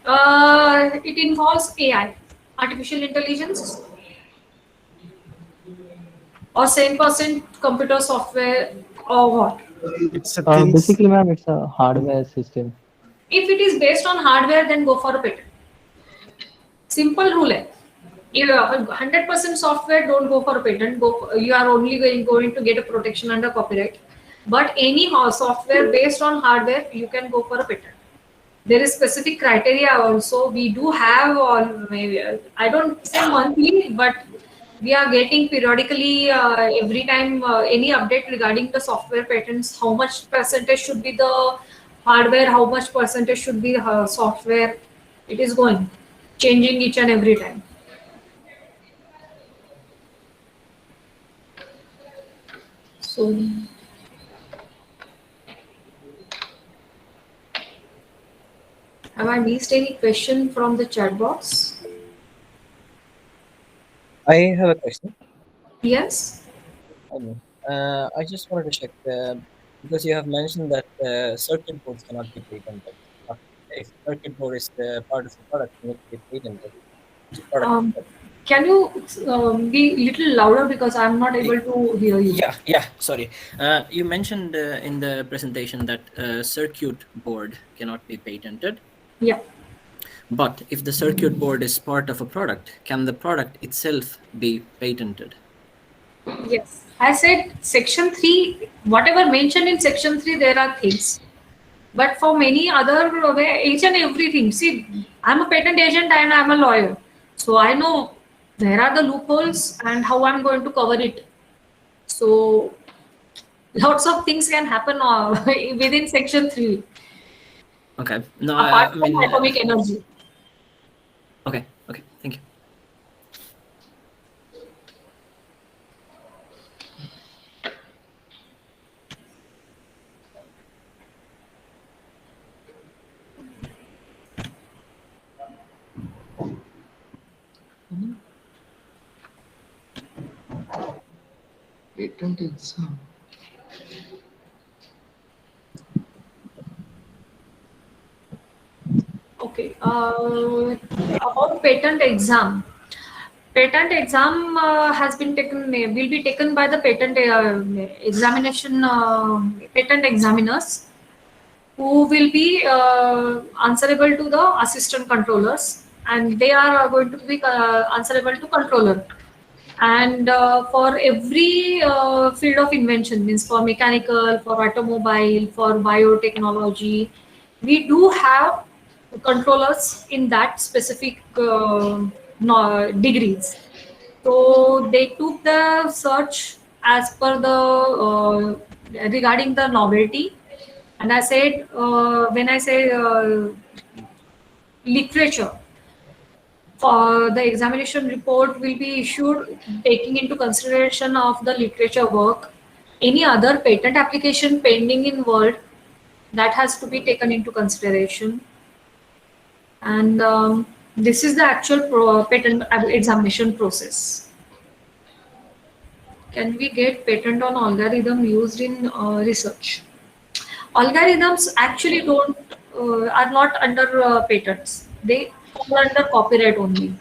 It involves AI, artificial intelligence, or same percent computer software, or what? It's a things. Basically, ma'am, it's a hardware system. If it is based on hardware, then go for a patent. Simple rule hai. If 100% software, don't go for a patent. You are only going to get a protection under copyright. But any software based on hardware, you can go for a patent. There is specific criteria also. We do have, maybe I don't say monthly, but we are getting periodically every time any update regarding the software patents. How much percentage should be the hardware? How much percentage should be the software? It is going changing each and every time. So have I missed any question from the chat box? I have a question. Yes. I just wanted to check because you have mentioned that circuit boards cannot be patented. If circuit board is part of the product, it cannot be patented. Can you be little louder because I'm not able to hear you? Yeah. Sorry. You mentioned in the presentation that circuit board cannot be patented. Yeah. But if the circuit board is part of a product, can the product itself be patented? Yes. I said section 3, whatever mentioned in section 3, there are things. But for many other, each and everything, see, I'm a patent agent and I'm a lawyer. So I know where are the loopholes and how I'm going to cover it. So lots of things can happen within section 3. Okay. No, Apart from atomic energy. Okay. Thank you. Patent exam. Okay. About patent exam. Patent exam has been taken, will be taken by the patent examination, patent examiners, who will be answerable to the assistant controllers, and they are going to be answerable to controller. And for every field of invention, means for mechanical, for automobile, for biotechnology, we do have controllers in that specific degrees. So they took the search as per the regarding the novelty. And I said, when I say literature, for the examination report will be issued taking into consideration of the literature work. Any other patent application pending in world, that has to be taken into consideration. And this is the actual patent examination process. Can we get patent on algorithm used in research? Algorithms actually are not under patents. They fall under copyright only.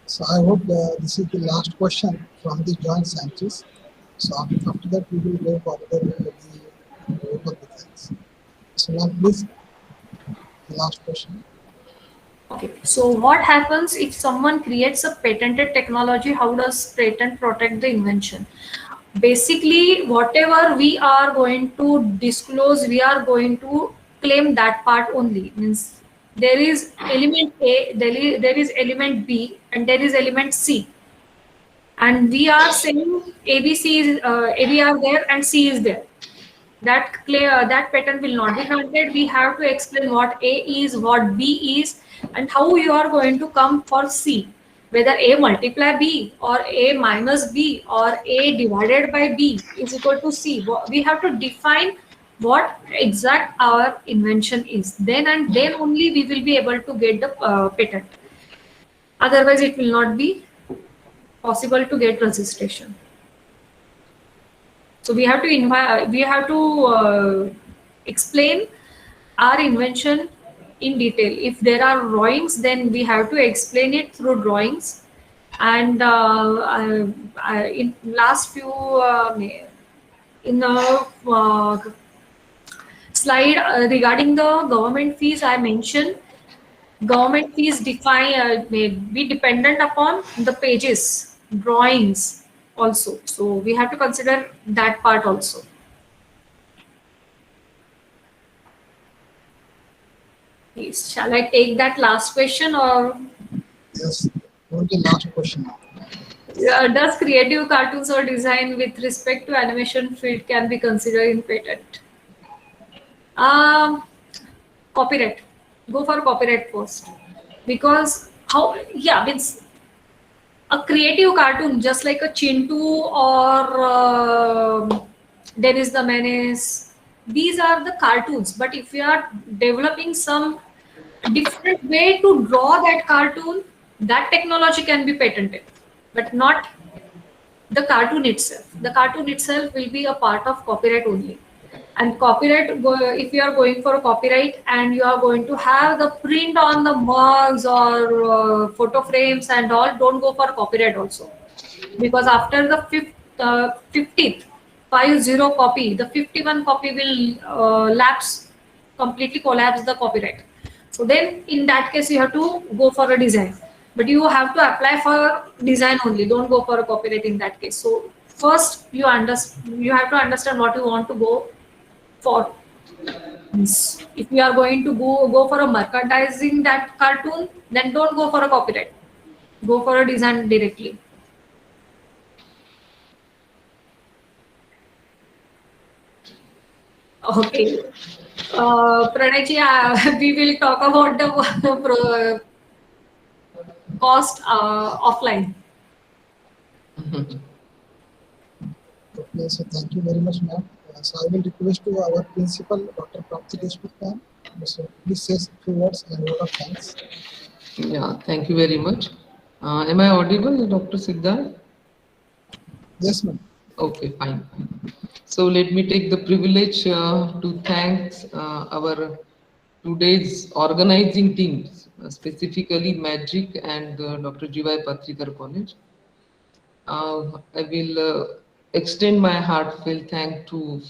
So I hope this is the last question from the joint scientists. So after that we will go further with the open defense. So now please last question. Okay, so what happens if someone creates a patented technology? How does patent protect the invention? Basically, whatever we are going to disclose, we are going to claim that part only. Means there is element A, there is element B, and there is element C. And we are saying ABC is AB are there and C is there. That pattern will not be granted. We have to explain what A is, what B is, and how you are going to come for C. Whether A multiply B or A minus B or A divided by B is equal to C. We have to define what exact our invention is. Then and then only we will be able to get the patent. Otherwise, it will not be possible to get registration. So we have to explain our invention in detail. If there are drawings, then we have to explain it through drawings. And in last few in the slide regarding the government fees, I mentioned government fees may be dependent upon the pages, drawings also. So we have to consider that part also. Please, shall I take that last question or? Yes, only last question. Does creative cartoons or design with respect to animation field can be considered in patent? Copyright. Go for copyright first, because means a creative cartoon just like a Chintu or Dennis the Menace, these are the cartoons. But if you are developing some different way to draw that cartoon, that technology can be patented, but not the cartoon itself. The cartoon itself will be a part of copyright only. And copyright, if you are going for a copyright and you are going to have the print on the mugs or photo frames and all, don't go for copyright also. Because after the 50th copy, the 51 copy will completely collapse the copyright. So then in that case, you have to go for a design. But you have to apply for design only. Don't go for a copyright in that case. So first, you have to understand what you want to go for. If you are going to go for a merchandising that cartoon, then don't go for a copyright. Go for a design directly. Okay. Pranay, we will talk about the cost offline. Okay, so thank you very much, ma'am. So I will request to our principal, Dr. Prapti Deshmukh, ma'am. So please say a few words and word of thanks. Yeah, thank you very much. Am I audible, Dr. Siddharth? Yes, ma'am. Okay, fine. So let me take the privilege to thank our today's organizing teams, specifically Magic and Dr. G.Y. Patrikar College. I will extend my heartfelt thanks to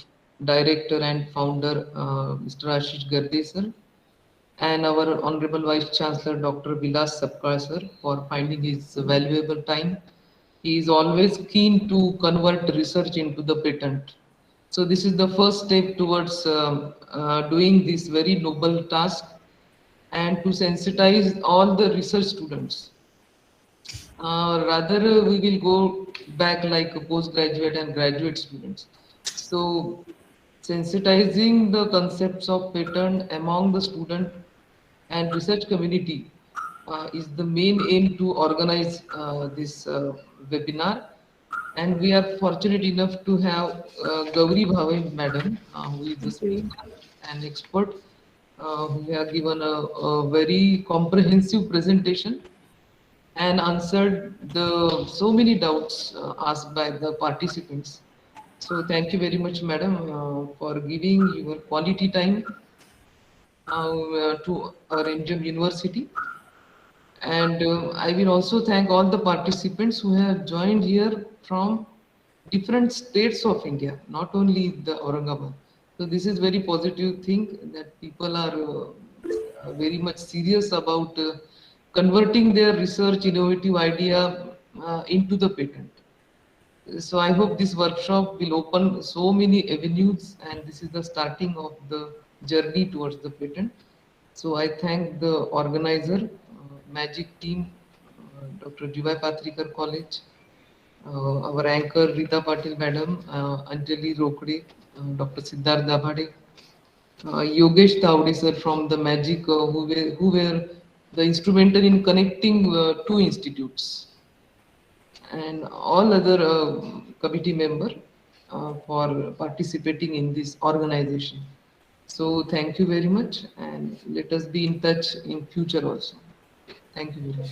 Director and Founder Mr. Ashish Garde sir, and our Honorable Vice Chancellor Dr. Vilas Sapkar sir for finding his valuable time. He is always keen to convert research into the patent. So this is the first step towards doing this very noble task and to sensitize all the research students. Rather, we will go back like postgraduate and graduate students. So sensitizing the concepts of patent among the student and research community is the main aim to organize this webinar. And we are fortunate enough to have Gauri Bhave madam, who is a speaker and expert, who has given a very comprehensive presentation and answered so many doubts asked by the participants. So thank you very much, madam, for giving your quality time to our MGM University. And I will also thank all the participants who have joined here from different states of India, not only the Aurangabad. So this is very positive thing that people are very much serious about converting their research innovative idea into the patent. So I hope this workshop will open so many avenues, and this is the starting of the journey towards the patent. So I thank the organizer, MAGIC team, Dr. G.Y. Patrikar College, our anchor Rita Patil Madam, Anjali Rokde, Dr. Siddharth Dabhade, Yogesh Tavde sir from the MAGIC, who were the instrumental in connecting two institutes, and all other committee member for participating in this organization. So thank you very much, and let us be in touch in future also. Thank you very much.